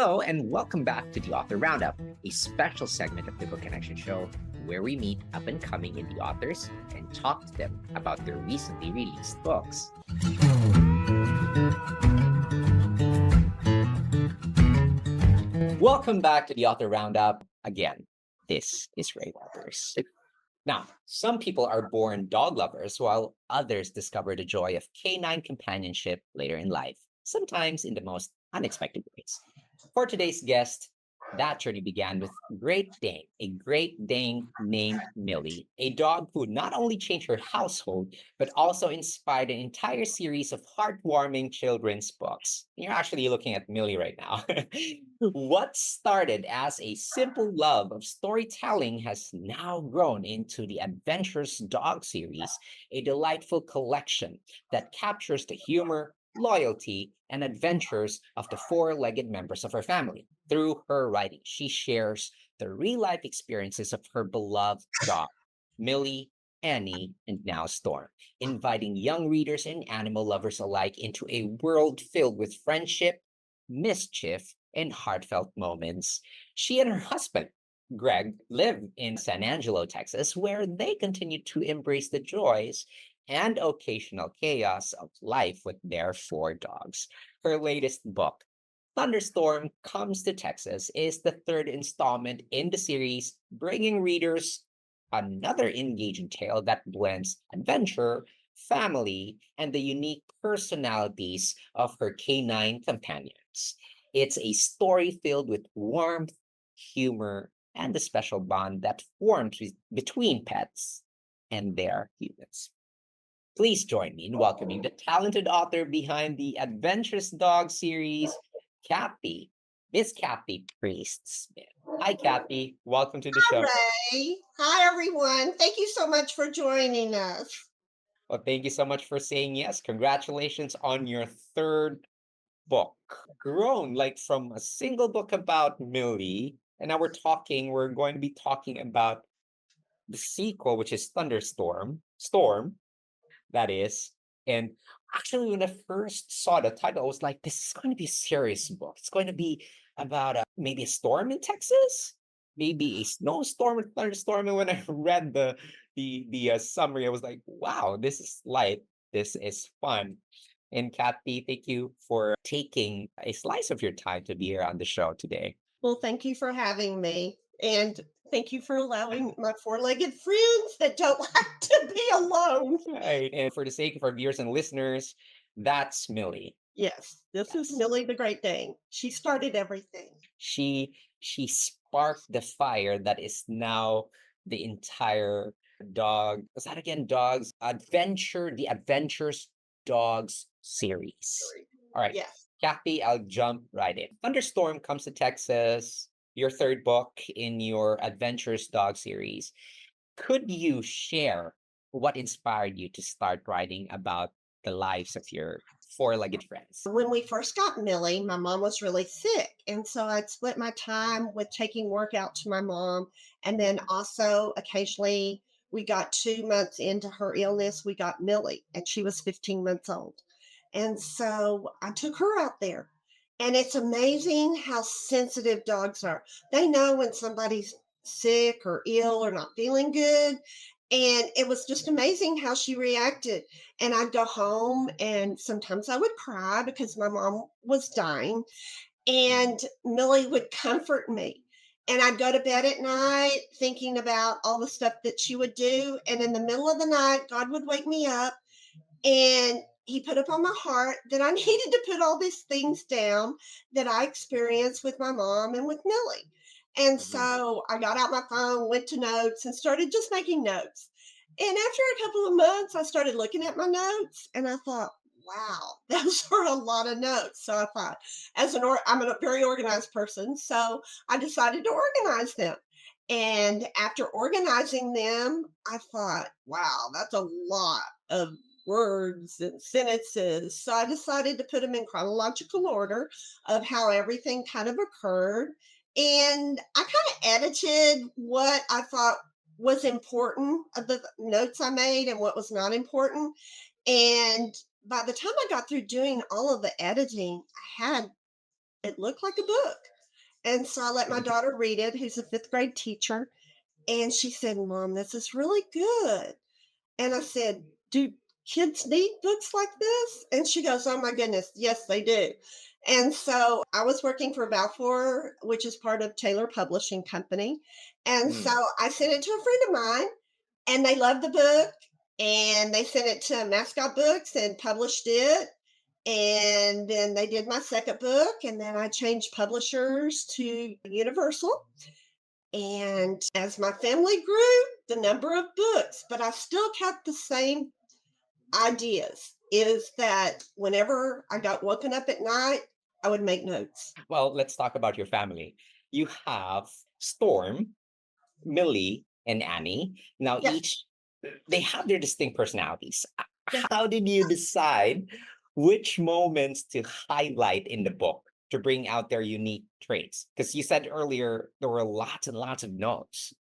Hello, and welcome back to the Author Roundup, a special segment of the Book Connection Show where we meet up and coming indie authors and talk to them about their recently released books. Welcome back to the Author Roundup. Again, this is Ray Waters. Now, some people are born dog lovers while others discover the joy of canine companionship later in life, sometimes in the most unexpected ways. For today's guest, that journey began with a Great Dane named Millie, a dog who not only changed her household, but also inspired an entire series of heartwarming children's books. You're actually looking at Millie right now. What started as a simple love of storytelling has now grown into the Adventures Dog series, a delightful collection that captures the humor, loyalty, and adventures of the four-legged members of her family. Through her writing, she shares the real-life experiences of her beloved dog, Millie, Annie, and now Storm, inviting young readers and animal lovers alike into a world filled with friendship, mischief, and heartfelt moments. She and her husband, Greg, live in San Angelo, Texas, where they continue to embrace the joys and occasional chaos of life with their four dogs. Her latest book, Thunderstorm Comes to Texas, is the third installment in the series, bringing readers another engaging tale that blends adventure, family, and the unique personalities of her canine companions. It's a story filled with warmth, humor, and the special bond that forms between pets and their humans. Please join me in welcoming the talented author behind the Adventures Dog series, Kathy, Miss Kathy Priest Smith. Hi, Kathy. Welcome to the show. Ray. Hi, everyone. Thank you so much for joining us. Well, thank you so much for saying yes. Congratulations on your third book. Grown like from a single book about Millie, and now we're going to be talking about the sequel, which is Storm, that is. And actually, when I first saw the title, I was like, this is going to be a serious book. It's going to be about maybe a storm in Texas, maybe a snowstorm or thunderstorm. And when I read the summary, I was like, wow, this is light. This is fun. And Kathy, thank you for taking a slice of your time to be here on the show today. Well, thank you for having me. And thank you for allowing my four-legged friends that don't like to be alone. Right. And for the sake of our viewers and listeners, that's Millie. Yes, this is Yes. Millie the Great Dane. She started everything. She sparked the fire that is now the entire dog. Was that again dogs the Adventures Dogs series. All right, Yes. Kathy, I'll jump right in. Thunderstorm Comes to Texas, your third book in your Adventures Dog series. Could you share what inspired you to start writing about the lives of your four-legged friends? When we first got Millie, my mom was really sick. And so I'd split my time with taking work out to my mom. And then also occasionally we got 2 months into her illness, we got Millie, and she was 15 months old. And so I took her out there. And it's amazing how sensitive dogs are. They know when somebody's sick or ill or not feeling good. And it was just amazing how she reacted. And I'd go home and sometimes I would cry because my mom was dying. And Millie would comfort me. And I'd go to bed at night thinking about all the stuff that she would do. And in the middle of the night, God would wake me up and he put upon my heart that I needed to put all these things down that I experienced with my mom and with Millie. And Mhm. so I got out my phone, went to notes, and started just making notes. And after a couple of months, I started looking at my notes and I thought, wow, those are a lot of notes. So I thought, I'm a very organized person. So I decided to organize them. And after organizing them, I thought, wow, that's a lot of words and sentences. So I decided to put them in chronological order of how everything kind of occurred. And I kind of edited what I thought was important of the notes I made and what was not important. And by the time I got through doing all of the editing, I had It looked like a book. And so I let my Mhm. daughter read it, who's a fifth grade teacher. And she said, Mom, this is really good. And I said, "Do kids need books like this?" And she goes, "Oh my goodness, yes, they do." And so I was working for Balfour, which is part of Taylor Publishing Company. And so Mm. I sent it to a friend of mine, and they loved the book. And they sent it to Mascot Books and published it. And then they did my second book, and then I changed publishers to Universal. And as my family grew, the number of books, but I still kept the same ideas, is that whenever I got woken up at night, I would make notes. Well, let's talk about your family. You have Storm, Millie, and Annie. Now, Yes, each they have their distinct personalities. yes. How did you decide which moments to highlight in the book to bring out their unique traits? Because you said earlier there were lots and lots of notes.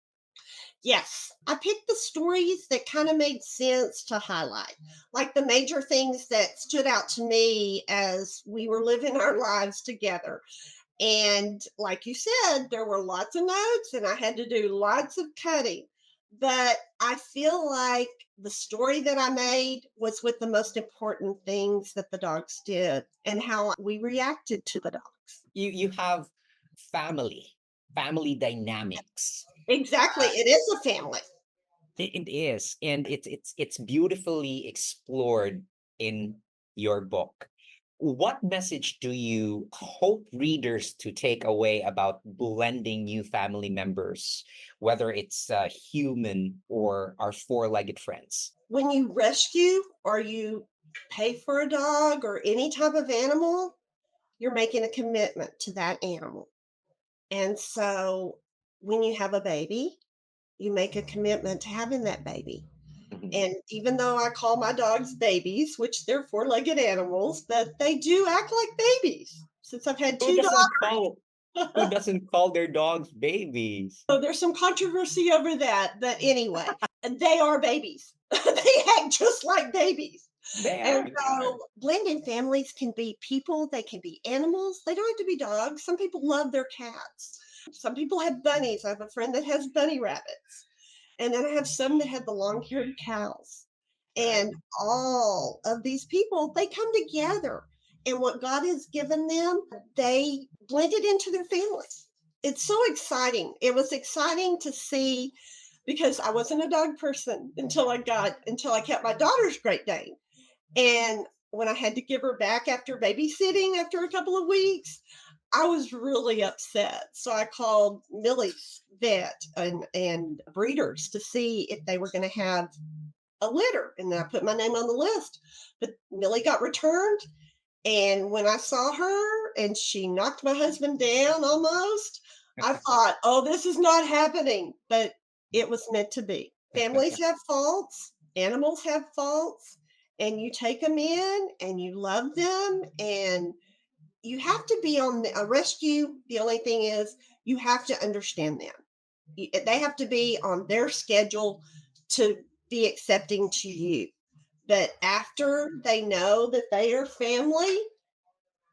Yes, I picked the stories that kind of made sense to highlight, like the major things that stood out to me as we were living our lives together. And like you said, there were lots of notes and I had to do lots of cutting. But I feel like the story that I made was with the most important things that the dogs did and how we reacted to the dogs. You have family, family dynamics. Exactly. It is a family. It is, and it's beautifully explored in your book. What message do you hope readers to take away about blending new family members, whether it's human or our four-legged friends? When you rescue or you pay for a dog or any type of animal, you're making a commitment to that animal. And so when you have a baby, you make a commitment to having that baby. Mhm. And even though I call my dogs babies, which they're four-legged animals, but they do act like babies. Since I've had Who two doesn't call who dogs, doesn't call their dogs babies? so there's some controversy over that. But anyway, they are babies. They act just like babies. They And are, they are. so blended families can be people, they can be animals. They don't have to be dogs. Some people love their cats. Some people have bunnies. I have a friend that has bunny rabbits. And then I have some that have the long-haired cows. Right. And all of these people, they come together. And what God has given them, they blend it into their family. It's so exciting. It was exciting to see because I wasn't a dog person until I kept my daughter's Great Dane. And when I had to give her back after babysitting after a couple of weeks, I was really upset. So I called Millie's vet and breeders to see if they were going to have a litter. And then I put my name on the list. But Millie got returned. And when I saw her and she knocked my husband down almost, I thought, oh, this is not happening. But it was meant to be. Families have faults, animals have faults, and you take them in and you love them. And you have to be on a rescue. The only thing is, you have to understand them. They have to be on their schedule to be accepting to you. But after they know that they are family,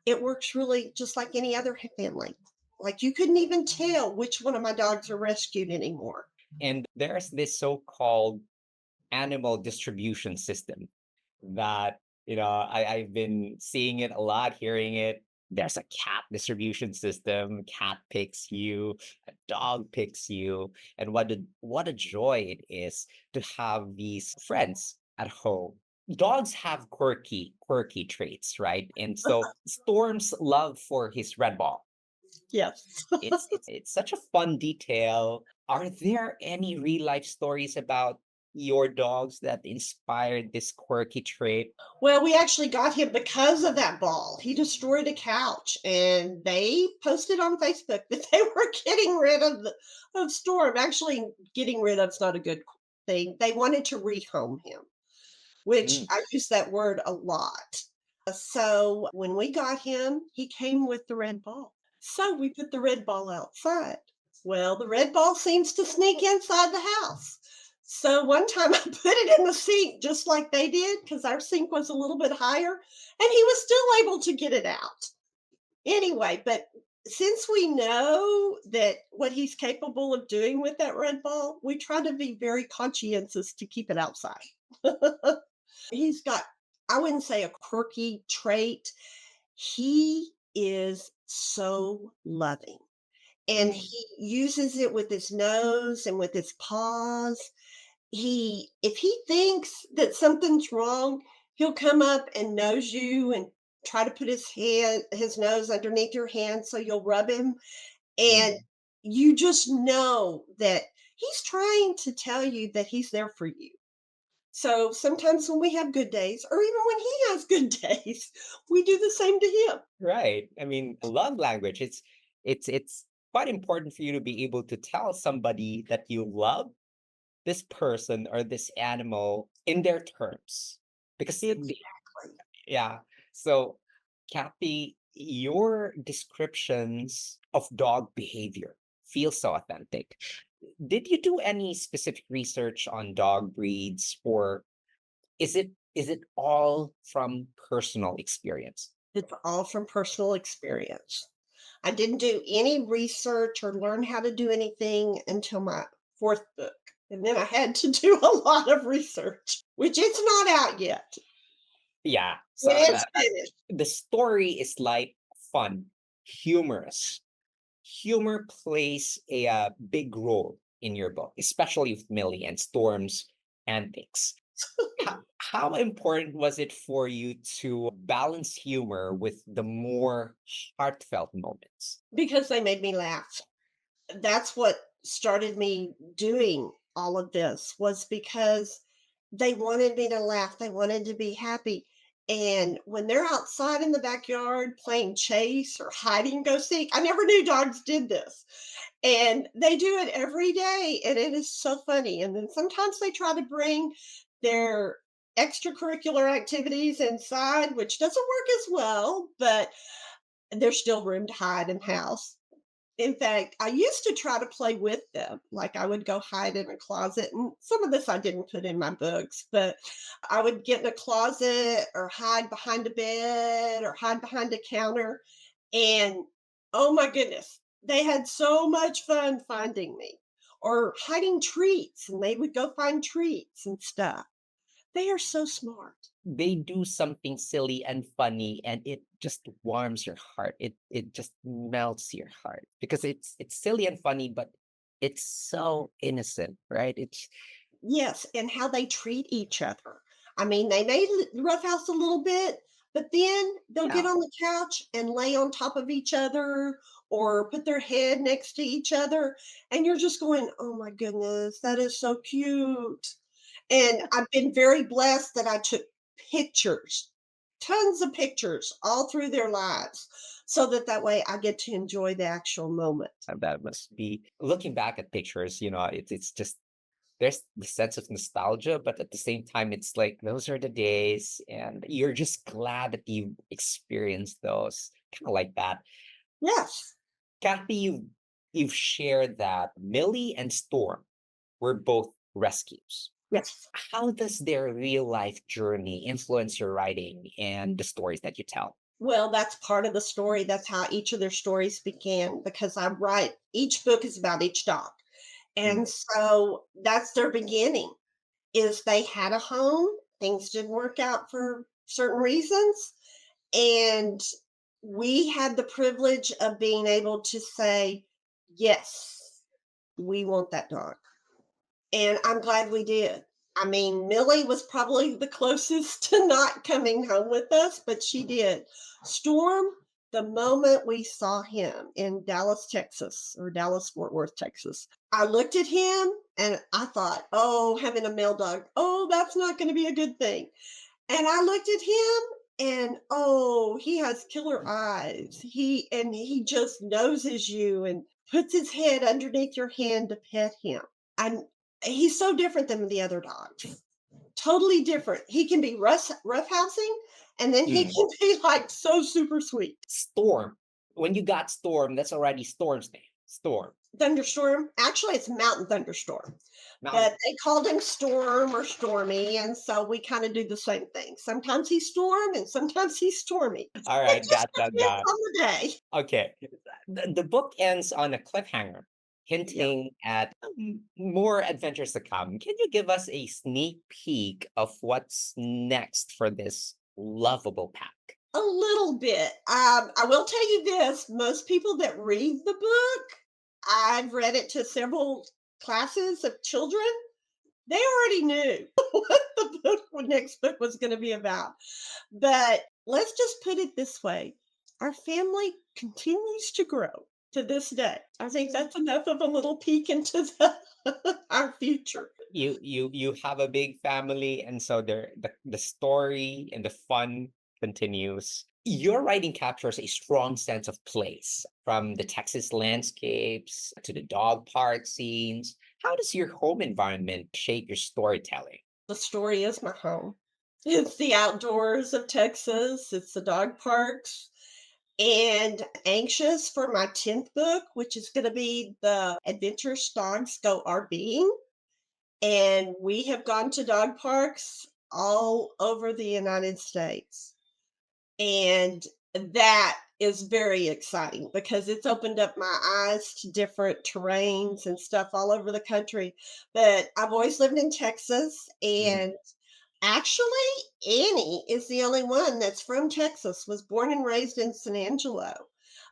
it works really just like any other family. Like you couldn't even tell which one of my dogs are rescued anymore. And there's this so-called animal distribution system that I've been seeing it a lot, hearing it. There's a cat distribution system. Cat picks you, a dog picks you, and what a joy it is to have these friends at home. Dogs have quirky traits, right? And so Storm's love for his red ball, Yes. it's such a fun detail. Are there any real life stories about your dogs that inspired this quirky trait? Well, we actually got him because of that ball. He destroyed a couch, and they posted on Facebook that they were getting rid of Storm. Actually, getting rid of's not a good thing. They wanted to rehome him, which Mm. I use that word a lot. So when we got him, he came with the red ball. So we put the red ball outside. Well, the red ball seems to sneak inside the house. So one time I put it in the sink just like they did because our sink was a little bit higher and he was still able to get it out. Anyway, but since we know that what he's capable of doing with that red ball, we try to be very conscientious to keep it outside. He's got, I wouldn't say a quirky trait. He is so loving and Mm. he uses it with his nose and with his paws. He if he thinks that something's wrong, he'll come up and nose you and try to put his nose underneath your hand so you'll rub him, and Mm. you just know that he's trying to tell you that he's there for you. So sometimes when we have good days, or even when he has good days, we do the same to him. Right. I mean, love language. It's quite important for you to be able to tell somebody that you love this person or this animal in their terms. Because Exactly. yeah. So, Kathy, your descriptions of dog behavior feel so authentic. Did you do any specific research on dog breeds, or is it all from personal experience? It's all from personal experience. I didn't do any research or learn how to do anything until my fourth book. And then I had to do a lot of research, which it's not out yet. Yeah. So When it's finished. the story is like fun, humorous. Humor plays a big role in your book, especially with Millie and Storm's antics. How important was it for you to balance humor with the more heartfelt moments? Because they made me laugh. That's what started me doing all of this was because they wanted me to laugh. They wanted to be happy. And when they're outside in the backyard playing chase or hide and go seek, I never knew dogs did this. And they do it every day. And it is so funny. And then sometimes they try to bring their extracurricular activities inside, which doesn't work as well, but there's still room to hide in house. In fact, I used to try to play with them. Like I would go hide in a closet, and some of this I didn't put in my books, but I would get in a closet or hide behind a bed or hide behind a counter. And oh my goodness, they had so much fun finding me or hiding treats, and they would go find treats and stuff. They are so smart. They do something silly and funny, and it just warms your heart. It just melts your heart because it's silly and funny, but it's so innocent, right? It's Yes, and how they treat each other. I mean, they may roughhouse a little bit, but then they'll yeah. get on the couch and lay on top of each other or put their head next to each other. And you're just going, oh my goodness, that is so cute. And I've been very blessed that I took pictures, tons of pictures all through their lives, so that that way I get to enjoy the actual moment. That must be looking back at pictures, it's just there's the sense of nostalgia, but at the same time, it's like those are the days, and you're just glad that you experienced those. Kind of like that. Yes, Kathy, you've shared that Millie and Storm were both rescues. yes. How does their real life journey influence your writing and the stories that you tell? Well, that's part of the story. That's how each of their stories began because I write each book is about each dog. Mm. And so that's their beginning is they had a home, things didn't work out for certain reasons, and we had the privilege of being able to say, "Yes, we want that dog." And I'm glad we did. I mean, Millie was probably the closest to not coming home with us, but she did. Storm, the moment we saw him in Dallas, Texas, or Dallas, Fort Worth, Texas, I looked at him and I thought, oh, having a male dog, oh, that's not going to be a good thing. And I looked at him and oh, he has killer eyes. He just noses you and puts his head underneath your hand to pet him. And he's so different than the other dogs. Totally different. He can be roughhousing, and then he Mm. can be like so super sweet. Storm. When you got Storm, that's already Storm's name. Storm. Thunderstorm. Actually, it's Mountain Thunderstorm, Mountain. but they called him Storm or Stormy, and so we kind of do the same thing. Sometimes he's Storm, and sometimes he's Stormy. All It right, just got depends that. on the day. Okay. The book ends on a cliffhanger, Yeah. hinting at more adventures to come. Can you give us a sneak peek of what's next for this lovable pack? A little bit. I will tell you this: most people that read the book, I've read it to several classes of children. They already knew what the next book was going to be about. But let's just put it this way: our family continues to grow to this day. I think that's enough of a little peek into our future. You have a big family, and so the story and the fun continues. Your writing captures a strong sense of place, from the Texas landscapes to the dog park scenes. How does your home environment shape your storytelling? The story is my home. It's the outdoors of Texas, it's the dog parks, and anxious for my 10th book, which is going to be the Adventurous Dogs Go RVing. And we have gone to dog parks all over the United States. And that is very exciting because it's opened up my eyes to different terrains and stuff all over the country. But I've always lived in Texas, Mhm. and actually, Annie is the only one that's from Texas, was born and raised in San Angelo.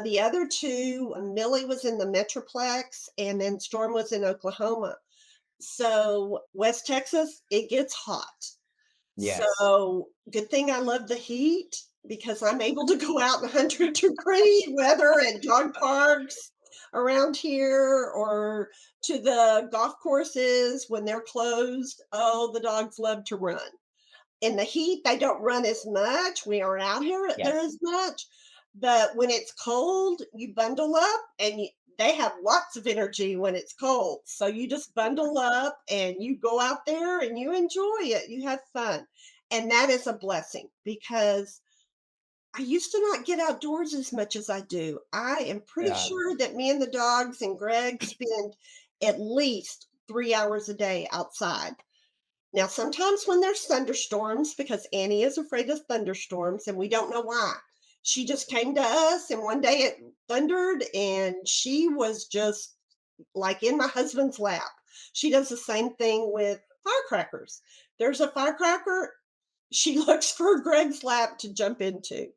The other two, Millie was in the Metroplex, and then Storm was in Oklahoma. So, West Texas, it gets hot. Yes. So, good thing I love the heat because I'm able to go out in 100-degree weather at dog parks around here, or to the golf courses when they're closed. Oh, the dogs love to run. In the heat, they don't run as much. We aren't out here there Yes. as much. But when it's cold, you bundle up, and they have lots of energy when it's cold. So you just bundle up and you go out there and you enjoy it. You have fun. And that is a blessing because I used to not get outdoors as much as I do. I am pretty Yeah. sure that me and the dogs and Greg spend at least 3 hours a day outside. Now, sometimes when there's thunderstorms, because Annie is afraid of thunderstorms and we don't know why. She just came to us, and one day it thundered and she was just like in my husband's lap. She does the same thing with firecrackers. There's a firecracker, she looks for Greg's lap to jump into.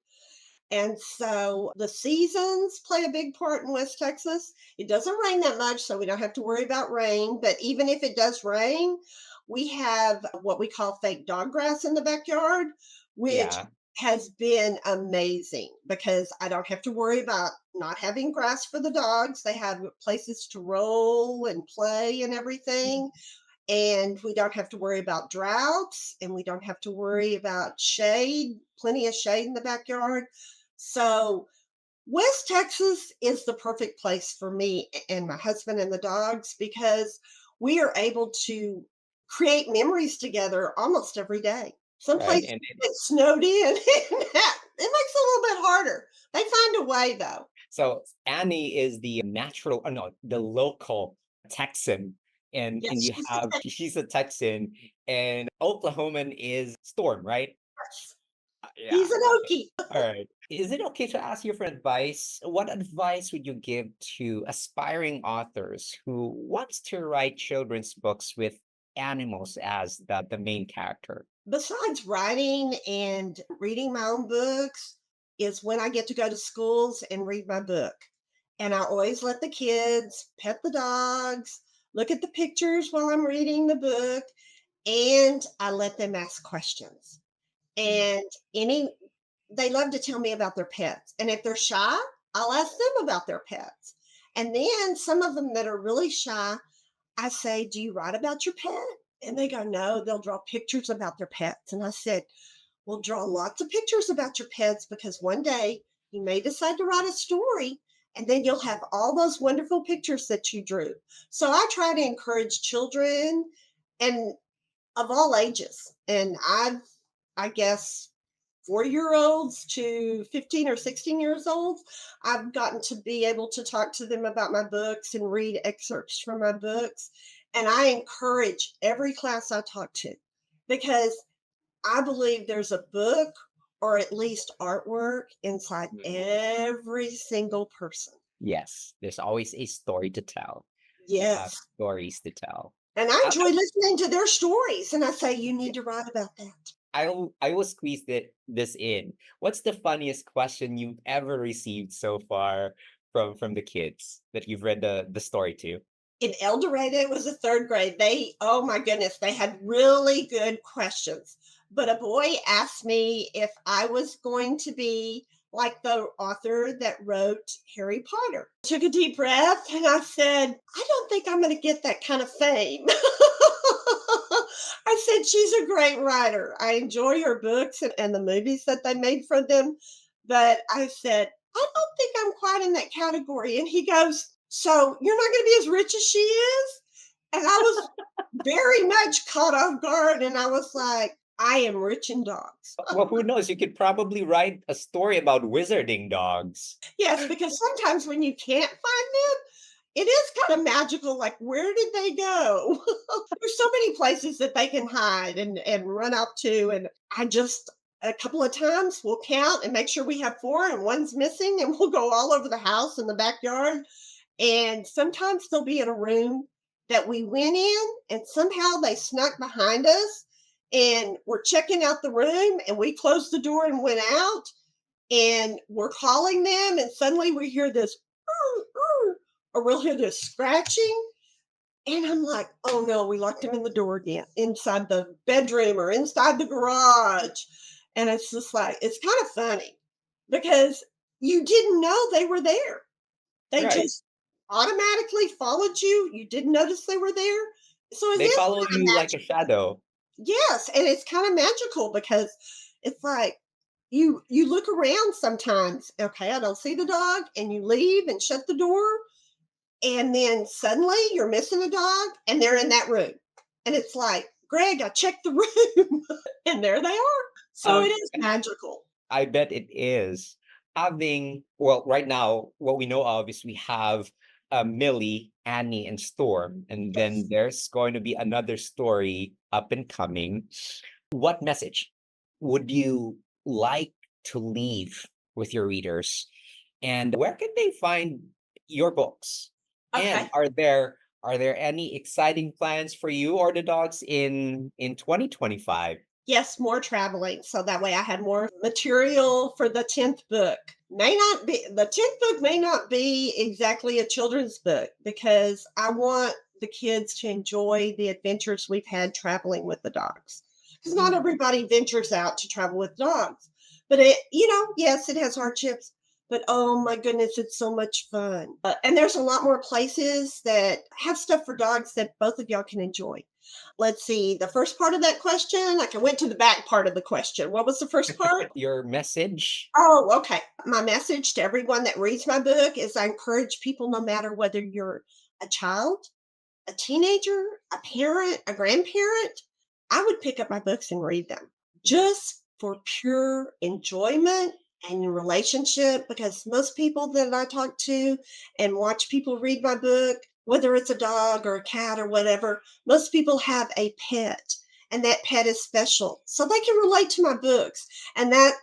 And so the seasons play a big part in West Texas. It doesn't rain that much, so we don't have to worry about rain. But even if it does rain, we have what we call fake dog grass in the backyard, which Yeah. has been amazing because I don't have to worry about not having grass for the dogs. They have places to roll and play and everything. And we don't have to worry about droughts, and we don't have to worry about shade, plenty of shade in the backyard. So, West Texas is the perfect place for me and my husband and the dogs because we are able to create memories together almost every day. Some Right. places get snowed in, and that it makes it a little bit harder. They find a way though. So Annie is the natural, oh no, the local Texan, and Yes, you she's the have she's a Texan, and Oklahoman is Storm, right? best. Yeah. He's an Okay. Okie. All right. Is it okay to ask you for advice? What advice would you give to aspiring authors who wants to write children's books with animals as the main character? Besides writing and reading my own books, is when I get to go to schools and read my book. And I always let the kids pet the dogs, look at the pictures while I'm reading the book, and I let them ask questions. Mm. And any they love to tell me about their pets. And if they're shy, I'll ask them about their pets. And then some of them that are really shy, I say, "Do you write about your pet?" And they go, "No." They'll draw pictures about their pets. And I said, "Well, draw lots of pictures about your pets because one day you may decide to write a story, and then you'll have all those wonderful pictures that you drew." So I try to encourage children and of all ages. And I guess 40-year-olds to 15 or 16 years old. I've gotten to be able to talk to them about my books and read excerpts from my books. And I encourage every class I talk to because I believe there's a book or at least artwork inside Mhm. every single person. Yes, there's always a story to tell. We have Yes. stories to tell. And I I, enjoy listening to their stories. And I say, you need to write about that. I will squeeze this in. What's the funniest question you've ever received so far from the kids that you've read the story to? In El Dorado, it was a third grade. Oh my goodness, they had really good questions. But a boy asked me if I was going to be like the author that wrote Harry Potter. Took a deep breath and I said, I don't think I'm going to get that kind of fame. I said, she's a great writer. I enjoy her books and the movies that they made for them. But I said, I don't think I'm quite in that category. And he goes, so you're not going to be as rich as she is? And I was very much caught off guard. And I was like, I am rich in dogs. Well, who knows? You could probably write a story about wizarding dogs. Yes, because sometimes when you can't find them, it is kind of magical. Like, where did they go? There's so many places that they can hide and run up to. And I just, a couple of times we'll count and make sure we have four and one's missing. And we'll go all over the house in the backyard. And sometimes they'll be in a room that we went in and somehow they snuck behind us and we're checking out the room and we closed the door and went out and we're calling them and suddenly we hear this "Ooh, ooh," or we'll hear this scratching and I'm like, oh no, we locked him in the door again, inside the bedroom or inside the garage. And it's just like, it's kind of funny because you didn't know they were there. They Right. just automatically followed you. You didn't notice they were there. So it They is follow kind of you like a magical. shadow. Yes, and it's kind of magical because it's like you look around sometimes. Okay, I don't see the dog, and you leave and shut the door, and then suddenly you're missing a dog, and they're in that room, and it's like, Greg, I checked the room, and there they are. So it Um, is magical. I bet it is. Having, well, right now, what we know of is we have Millie, Annie, and Storm, and then Yes. there's going to be another story up and coming. What message would you like to leave with your readers? And where can they find your books? And Okay. are there any exciting plans for you or the dogs in 2025? Yes, more traveling. So that way I had more material for the 10th book. May not be the 10th book may not be exactly a children's book because I want the kids to enjoy the adventures we've had traveling with the dogs. Because not Mm. everybody ventures out to travel with dogs. But yes, it has hardships, but oh my goodness, it's so much fun. And there's a lot more places that have stuff for dogs that both of y'all can enjoy. Let's see, the first part of that question, I can went to the back part of the question. What was the first part? Your message? Oh, okay. My message to everyone that reads my book is I encourage people, no matter whether you're a child, a teenager, a parent, a grandparent, I would pick up my books and read them just for pure enjoyment and relationship. Because most people that I talk to and watch people read my book, whether it's a dog or a cat or whatever, most people have a pet and that pet is special. So they can relate to my books. And that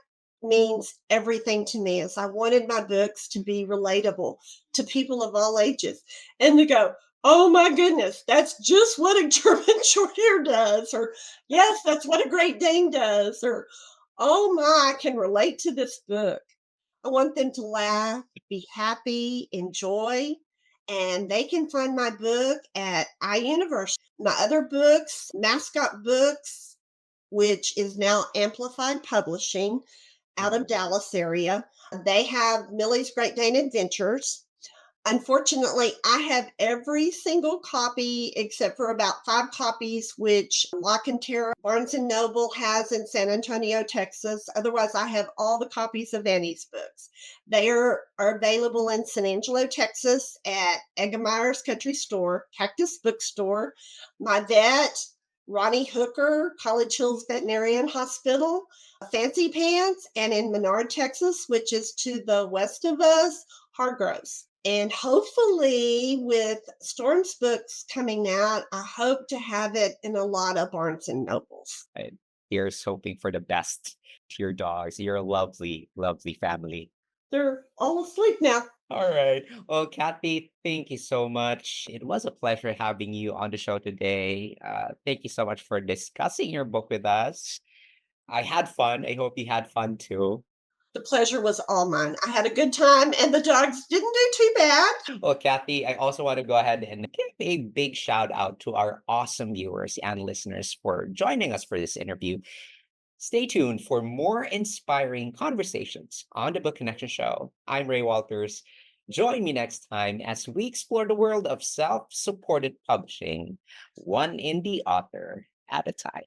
means everything to me is I wanted my books to be relatable to people of all ages and to go, oh my goodness, that's just what a German short hair does. Or, yes, that's what a Great Dane does. Or, oh my, I can relate to this book. I want them to laugh, be happy, enjoy. And they can find my book at iUniverse. My other books, Mascot Books, which is now Amplified Publishing out of Dallas area. They have Millie's Great Dane Adventures. Unfortunately, I have every single copy except for about 5 copies, which Lock and Terror Barnes and Noble has in San Antonio, Texas. Otherwise, I have all the copies of Annie's books. They are available in San Angelo, Texas at Eggemeyer's Country Store, Cactus Bookstore, My Vet, Ronnie Hooker, College Hills Veterinarian Hospital, Fancy Pants, and in Menard, Texas, which is to the west of us, Hargroves. And hopefully, with Storm's books coming out, I hope to have it in a lot of Barnes and Nobles. Right? Here's hoping for the best to your dogs, your lovely, lovely family. They're all asleep now. All right. Well, Kathy, thank you so much. It was a pleasure having you on the show today. Thank you so much for discussing your book with us. I had fun. I hope you had fun too. The pleasure was all mine. I had a good time, and the dogs didn't do too bad. Well, Kathy, I also want to go ahead and give a big shout out to our awesome viewers and listeners for joining us for this interview. Stay tuned for more inspiring conversations on the Book Connection Show. I'm Ray Walters. Join me next time as we explore the world of self supported publishing, one indie author at a time.